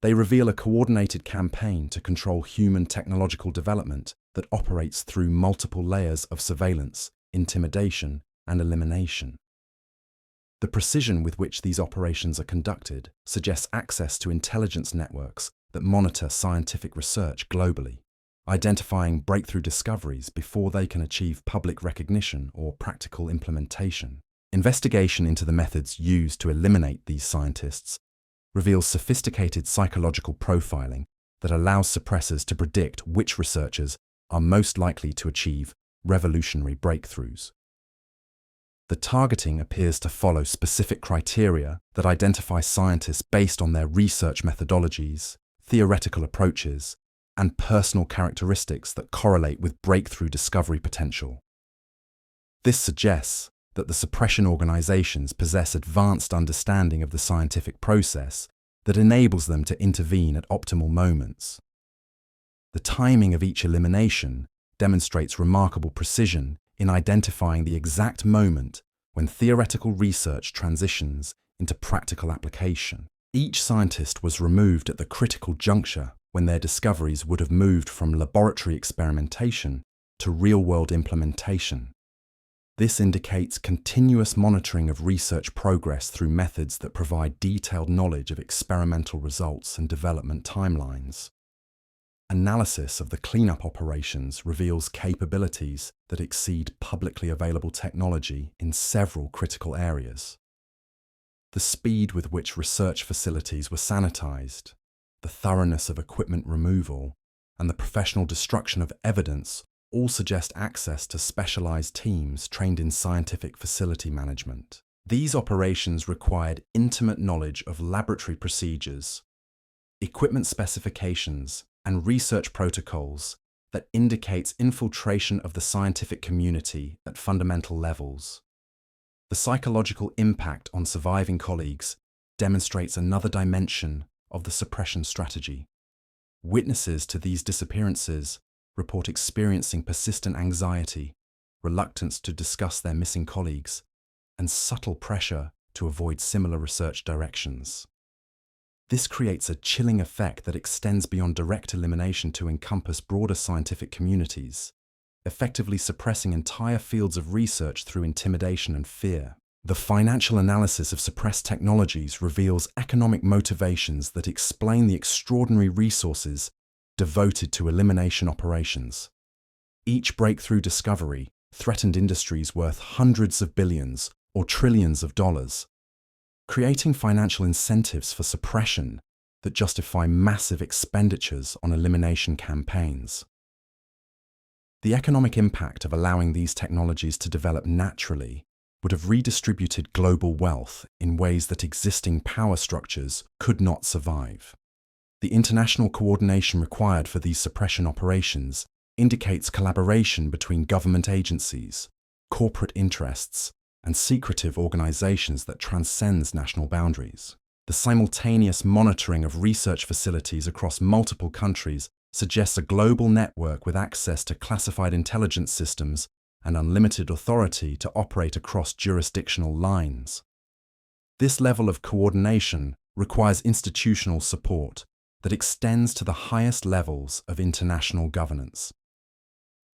S1: They reveal a coordinated campaign to control human technological development that operates through multiple layers of surveillance, intimidation, and elimination. The precision with which these operations are conducted suggests access to intelligence networks that monitor scientific research globally, identifying breakthrough discoveries before they can achieve public recognition or practical implementation. Investigation into the methods used to eliminate these scientists reveals sophisticated psychological profiling that allows suppressors to predict which researchers are most likely to achieve revolutionary breakthroughs. The targeting appears to follow specific criteria that identify scientists based on their research methodologies, theoretical approaches, and personal characteristics that correlate with breakthrough discovery potential. This suggests that the suppression organizations possess advanced understanding of the scientific process that enables them to intervene at optimal moments. The timing of each elimination demonstrates remarkable precision in identifying the exact moment when theoretical research transitions into practical application. Each scientist was removed at the critical juncture when their discoveries would have moved from laboratory experimentation to real-world implementation. This indicates continuous monitoring of research progress through methods that provide detailed knowledge of experimental results and development timelines. Analysis of the cleanup operations reveals capabilities that exceed publicly available technology in several critical areas. The speed with which research facilities were sanitized, the thoroughness of equipment removal, and the professional destruction of evidence all suggest access to specialized teams trained in scientific facility management. These operations required intimate knowledge of laboratory procedures, equipment specifications, and research protocols that indicates infiltration of the scientific community at fundamental levels. The psychological impact on surviving colleagues demonstrates another dimension of the suppression strategy. Witnesses to these disappearances report experiencing persistent anxiety, reluctance to discuss their missing colleagues, and subtle pressure to avoid similar research directions. This creates a chilling effect that extends beyond direct elimination to encompass broader scientific communities, effectively suppressing entire fields of research through intimidation and fear. The financial analysis of suppressed technologies reveals economic motivations that explain the extraordinary resources devoted to elimination operations. Each breakthrough discovery threatened industries worth hundreds of billions or trillions of dollars, creating financial incentives for suppression that justify massive expenditures on elimination campaigns. The economic impact of allowing these technologies to develop naturally would have redistributed global wealth in ways that existing power structures could not survive. The international coordination required for these suppression operations indicates collaboration between government agencies, corporate interests, and secretive organizations that transcends national boundaries. The simultaneous monitoring of research facilities across multiple countries suggests a global network with access to classified intelligence systems and unlimited authority to operate across jurisdictional lines. This level of coordination requires institutional support that extends to the highest levels of international governance.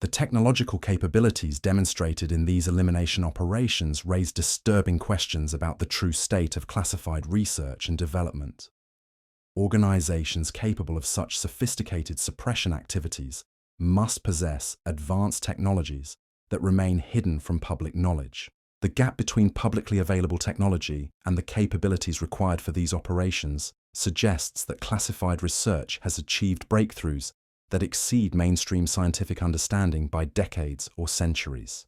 S1: The technological capabilities demonstrated in these elimination operations raise disturbing questions about the true state of classified research and development. Organizations capable of such sophisticated suppression activities must possess advanced technologies that remain hidden from public knowledge. The gap between publicly available technology and the capabilities required for these operations suggests that classified research has achieved breakthroughs that exceed mainstream scientific understanding by decades or centuries.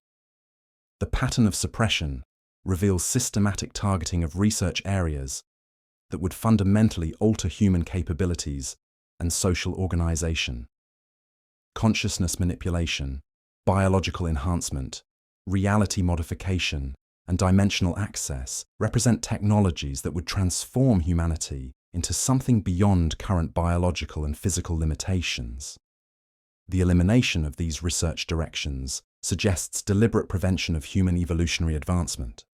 S1: The pattern of suppression reveals systematic targeting of research areas that would fundamentally alter human capabilities and social organization. Consciousness manipulation, biological enhancement, reality modification, and dimensional access represent technologies that would transform humanity into something beyond current biological and physical limitations. The elimination of these research directions suggests deliberate prevention of human evolutionary advancement.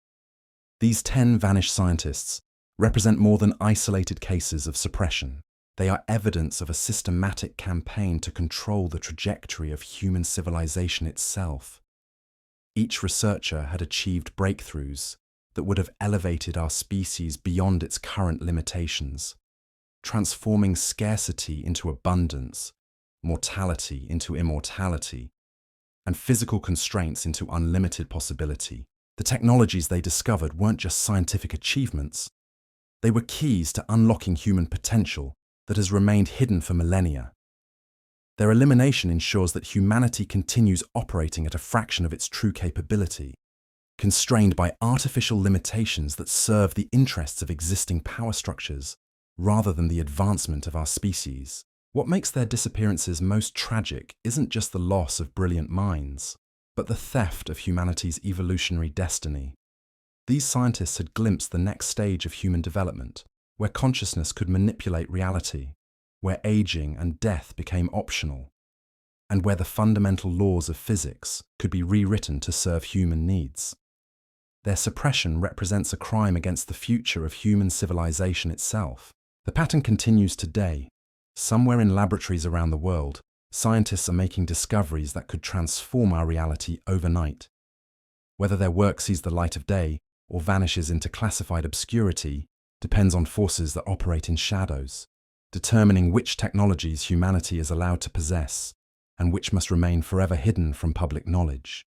S1: These 10 vanished scientists represent more than isolated cases of suppression. They are evidence of a systematic campaign to control the trajectory of human civilization itself. Each researcher had achieved breakthroughs that would have elevated our species beyond its current limitations, transforming scarcity into abundance, mortality into immortality, and physical constraints into unlimited possibility. The technologies they discovered weren't just scientific achievements, they were keys to unlocking human potential that has remained hidden for millennia. Their elimination ensures that humanity continues operating at a fraction of its true capability, constrained by artificial limitations that serve the interests of existing power structures rather than the advancement of our species. What makes their disappearances most tragic isn't just the loss of brilliant minds, but the theft of humanity's evolutionary destiny. These scientists had glimpsed the next stage of human development, where consciousness could manipulate reality, where aging and death became optional, and where the fundamental laws of physics could be rewritten to serve human needs. Their suppression represents a crime against the future of human civilization itself. The pattern continues today. Somewhere in laboratories around the world, scientists are making discoveries that could transform our reality overnight. Whether their work sees the light of day or vanishes into classified obscurity depends on forces that operate in shadows, determining which technologies humanity is allowed to possess and which must remain forever hidden from public knowledge.